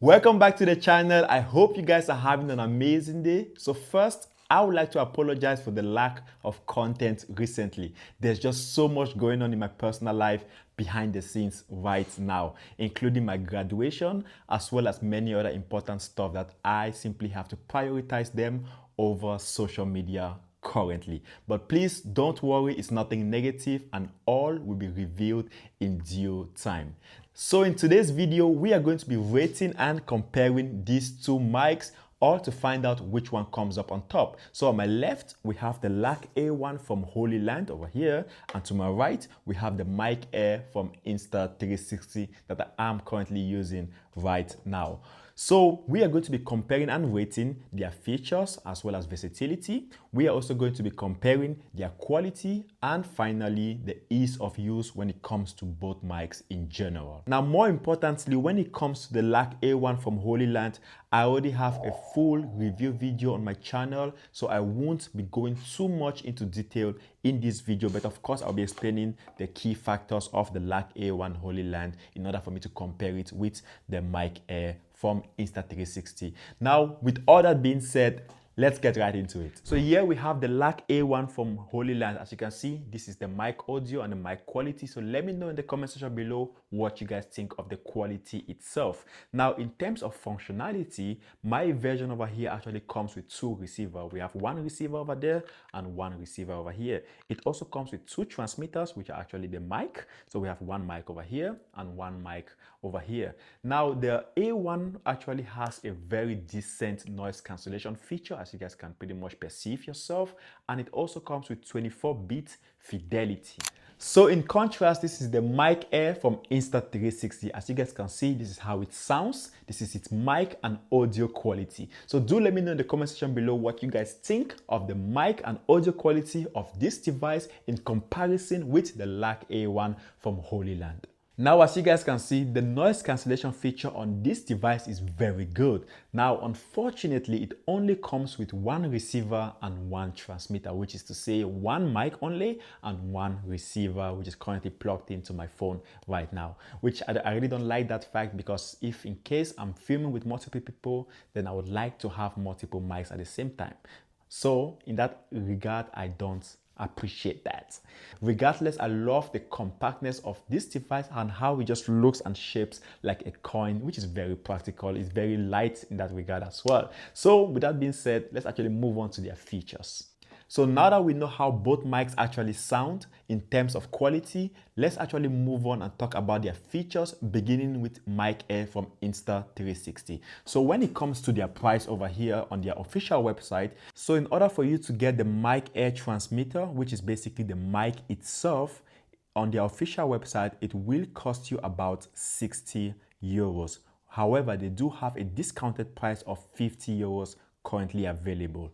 Welcome back to the channel. I hope you guys are having an amazing day. So first, I would like to apologize for the lack of content recently. There's just so much going on in my personal life behind the scenes right now, including my graduation, as well as many other important stuff that I simply have to prioritize them over social media currently. But please don't worry, it's nothing negative and all will be revealed in due time. So in today's video, we are going to be rating and comparing these two mics, all to find out which one comes up on top. So on my left, we have the LARK A1 from Hollyland over here, and to my right, we have the Mic Air from Insta360 that I am currently using right now. So we are going to be comparing and rating their features as well as versatility. We are also going to be comparing their quality and finally the ease of use when it comes to both mics in general. Now, more importantly, when it comes to the LARK A1 from Hollyland, I already have a full review video on my channel, so I won't be going too much into detail in this video, but of course I'll be explaining the key factors of the LARK A1 Hollyland in order for me to compare it with the Mic Air from Insta360. Now, with all that being said, let's get right into it. So here we have the LARK A1 from Hollyland. As you can see, this is the mic audio and the mic quality. So let me know in the comment section below what you guys think of the quality itself. Now, in terms of functionality, my version over here actually comes with two receivers. We have one receiver over there and one receiver over here. It also comes with two transmitters, which are actually the mic. So we have one mic over here and one mic over here. Now, the A1 actually has a very decent noise cancellation feature, as you guys can pretty much perceive yourself, and it also comes with 24-bit fidelity. So in contrast, this is the Mic Air from Insta360. As you guys can see, this is how it sounds. This is its mic and audio quality. So do let me know in the comment section below what you guys think of the mic and audio quality of this device in comparison with the LARK A1 from Hollyland. Now, as you guys can see, the noise cancellation feature on this device is very good. Now, unfortunately, it only comes with one receiver and one transmitter, which is to say one mic only and one receiver, which is currently plugged into my phone right now, which I really don't like that fact, because if in case I'm filming with multiple people, then I would like to have multiple mics at the same time. So in that regard, I don't appreciate that. Regardless, I love the compactness of this device and how it just looks and shapes like a coin, which is very practical. It's very light in that regard as well. So with that being said, let's actually move on to their features. So now that we know how both mics actually sound in terms of quality, let's actually move on and talk about their features, beginning with Mic Air from Insta360. So when it comes to their price over here on their official website, so in order for you to get the Mic Air transmitter, which is basically the mic itself, on their official website, it will cost you about 60 euros. However, they do have a discounted price of 50 euros currently available.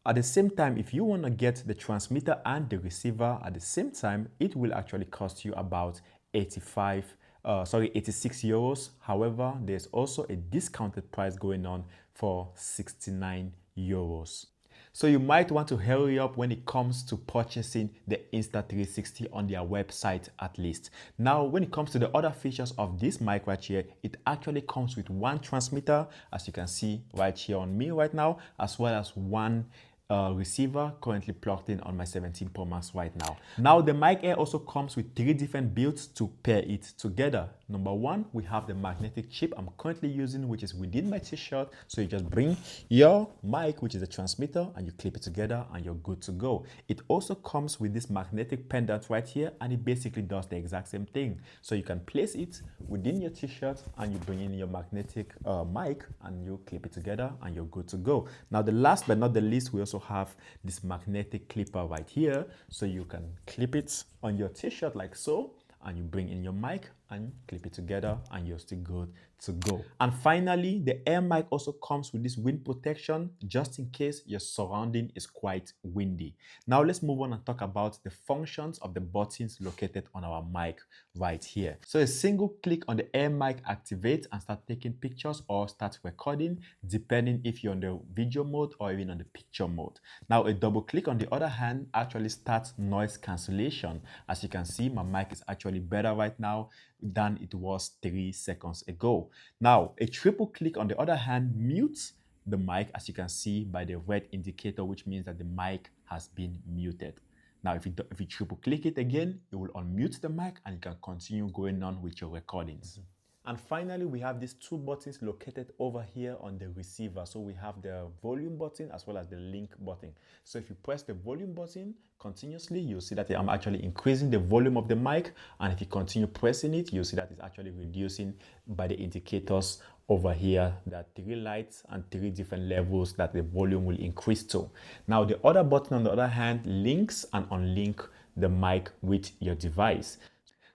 At the same time, if you want to get the transmitter and the receiver at the same time, it will actually cost you about 86 euros. However, there's also a discounted price going on for 69 euros. So you might want to hurry up when it comes to purchasing the Insta360 on their website at least. Now, when it comes to the other features of this mic right here, it actually comes with one transmitter, as you can see right here on me right now, as well as one receiver currently plugged in on my 17 Pro Max right now. Now, the Mic Air also comes with 3 different builds to pair it together. Number one, we have the magnetic chip I'm currently using, which is within my t-shirt. So you just bring your mic, which is a transmitter, and you clip it together and you're good to go. It also comes with this magnetic pendant right here, and it basically does the exact same thing. So you can place it within your t-shirt and you bring in your magnetic mic and you clip it together and you're good to go. Now, the last but not the least, we also have this magnetic clipper right here, so you can clip it on your t-shirt like so, and you bring in your mic and clip it together and you're still good to go. And finally, the air mic also comes with this wind protection just in case your surrounding is quite windy. Now let's move on and talk about the functions of the buttons located on our mic right here. So a single click on the air mic activates and start taking pictures or start recording, depending if you're on the video mode or even on the picture mode. Now a double click on the other hand actually starts noise cancellation. As you can see, my mic is actually better right now than it was 3 seconds ago. Now, a triple click on the other hand mutes the mic, as you can see by the red indicator, which means that the mic has been muted. Now, if you triple click it again, it will unmute the mic and you can continue going on with your recordings. And finally, we have these two buttons located over here on the receiver. So we have the volume button as well as the link button. So if you press the volume button continuously, you'll see that I'm actually increasing the volume of the mic. And if you continue pressing it, you'll see that it's actually reducing by the indicators over here. There are 3 lights and 3 different levels that the volume will increase to. Now, the other button on the other hand links and unlink the mic with your device.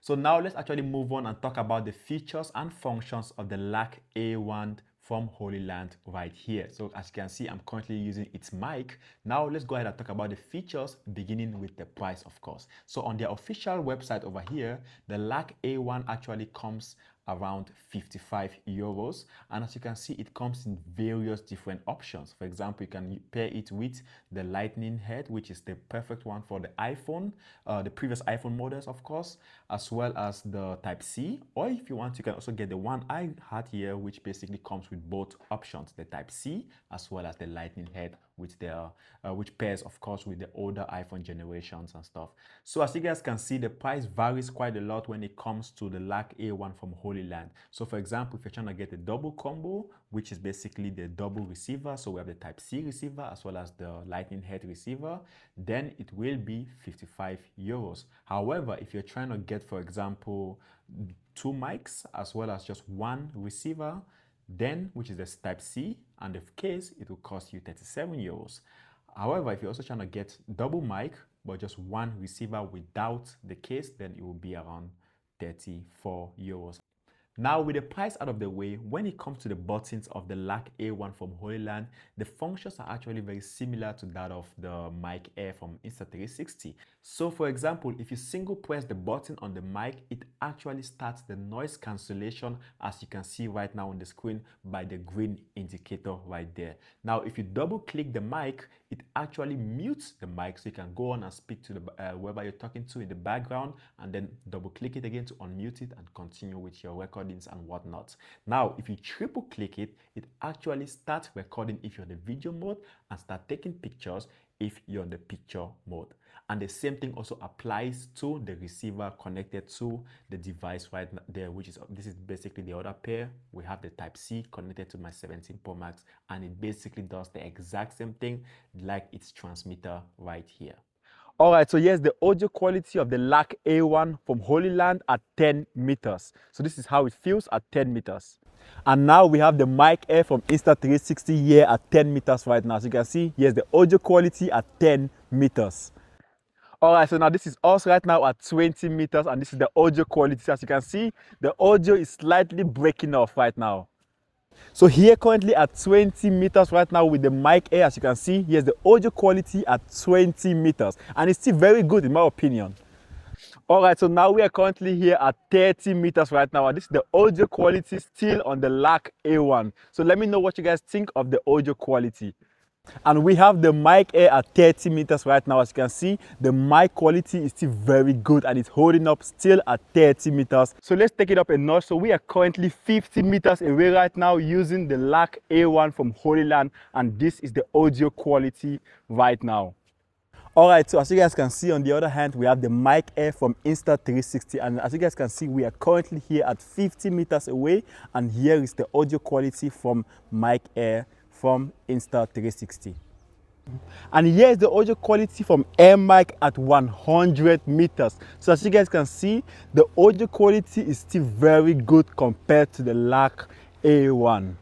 So now let's actually move on and talk about the features and functions of the LARK A1 from Hollyland right here. So as you can see, I'm currently using its mic. Now let's go ahead and talk about the features, beginning with the price, of course. So on their official website over here, the LARK A1 actually comes around 55 euros, and as you can see, it comes in various different options. For example, you can pair it with the lightning head, which is the perfect one for the iPhone, the previous iPhone models, of course, as well as the Type-C, or if you want, you can also get the one I had here, which basically comes with both options, the Type-C as well as the lightning head, which pairs, of course, with the older iPhone generations and stuff. So as you guys can see, the price varies quite a lot when it comes to the LARK A1 from Hollyland. So for example, if you're trying to get a double combo, which is basically the double receiver, so we have the Type-C receiver as well as the lightning head receiver, then it will be 55 euros. However, if you're trying to get, for example, 2 mics as well as just 1 receiver, then which is the Type-C, and the case, it will cost you 37 euros. However, if you're also trying to get double mic but just 1 receiver without the case, then it will be around 34 euros. Now, with the price out of the way, when it comes to the buttons of the LARK A1 from Hollyland, the functions are actually very similar to that of the Mic Air from Insta360. So for example, if you single press the button on the mic, it actually starts the noise cancellation, as you can see right now on the screen by the green indicator right there. Now, if you double click the mic, it actually mutes the mic, so you can go on and speak to the whoever you're talking to in the background, and then double click it again to unmute it and continue with your recordings and whatnot. Now, if you triple click it, it actually starts recording if you're in the video mode and start taking pictures if you're in the picture mode. And the same thing also applies to the receiver connected to the device right there, this is basically the other pair. We have the Type-C connected to my 17 Pro Max, and it basically does the exact same thing like its transmitter right here. Alright, so here's the audio quality of the LARK A1 from Hollyland at 10 meters. So this is how it feels at 10 meters. And now we have the Mic Air from Insta360 here at 10 meters right now. As you can see, here's the audio quality at 10 meters. Alright, so now this is us right now at 20 meters, and this is the audio quality. As you can see, the audio is slightly breaking off right now. So here currently at 20 meters right now with the Mic Air, as you can see, here's the audio quality at 20 meters. And it's still very good in my opinion. Alright, so now we are currently here at 30 meters right now. And this is the audio quality still on the LARK A1. So let me know what you guys think of the audio quality. And we have the Mic Air at 30 meters right now. As you can see, the mic quality is still very good and it's holding up still at 30 meters. So let's take it up a notch. So we are currently 50 meters away right now using the LARK A1 from Hollyland, and this is the audio quality right now. Alright, so as you guys can see, on the other hand, we have the Mic Air from Insta360, and as you guys can see, we are currently here at 50 meters away, and here is the audio quality from Mic Air from Insta360. And here is the audio quality from Air Mic at 100 meters. So as you guys can see, the audio quality is still very good compared to the LARK A1.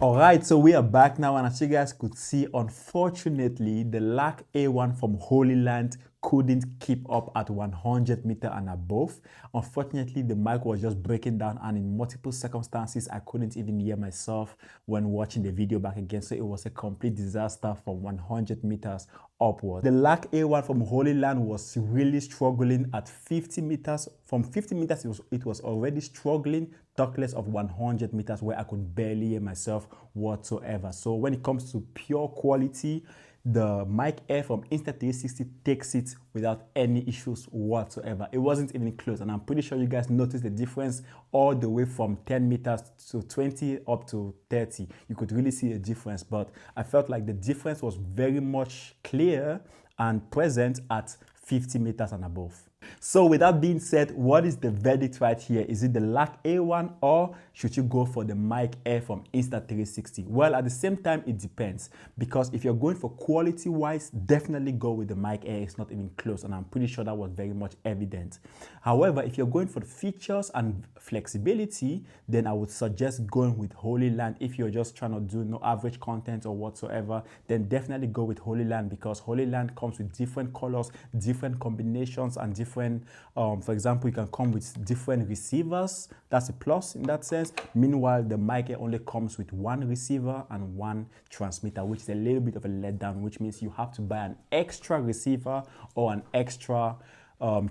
Alright, so we are back now, and as you guys could see, unfortunately, the LARK A1 from Hollyland couldn't keep up at 100 meters and above. Unfortunately, the mic was just breaking down, and in multiple circumstances, I couldn't even hear myself when watching the video back again. So it was a complete disaster from 100 meters upward. The LARK A1 from Hollyland was really struggling at 50 meters. From 50 meters, it was already struggling, talk less of 100 meters where I could barely hear myself whatsoever. So when it comes to pure quality, the Mic Air from Insta360 takes it without any issues whatsoever. It wasn't even close, and I'm pretty sure you guys noticed the difference all the way from 10 meters to 20 up to 30. You could really see a difference, but I felt like the difference was very much clear and present at 50 meters and above. So with that being said, what is the verdict right here? Is it the LARK A1 or should you go for the Mic Air from Insta360? Well, at the same time, it depends, because if you're going for quality wise, definitely go with the Mic Air. It's not even close, and I'm pretty sure that was very much evident. However, if you're going for the features and flexibility, then I would suggest going with Hollyland. If you're just trying to do no average content or whatsoever, then definitely go with Hollyland, because Hollyland comes with different colors, different combinations, and different for example, you can come with different receivers. That's a plus in that sense. Meanwhile, the Mic Air only comes with one receiver and one transmitter, which is a little bit of a letdown, which means you have to buy an extra receiver or an extra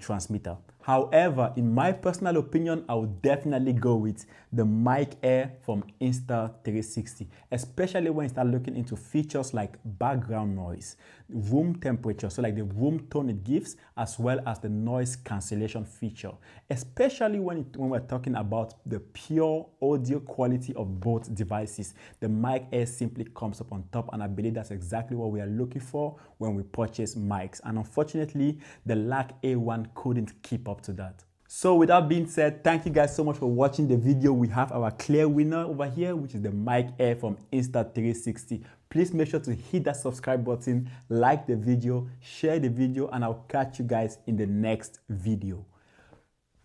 transmitter. However, in my personal opinion, I would definitely go with the Mic Air from Insta360, especially when you start looking into features like background noise, room temperature, so like the room tone it gives, as well as the noise cancellation feature, especially when we're talking about the pure audio quality of both devices. The Mic Air simply comes up on top, and I believe that's exactly what we are looking for when we purchase mics. And unfortunately, the LARK A1 couldn't keep up to that. So with that being said, thank you guys so much for watching the video. We have our clear winner over here, which is the Mic Air from Insta360. Please make sure to hit that subscribe button, like the video, share the video, and I'll catch you guys in the next video.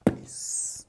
Peace.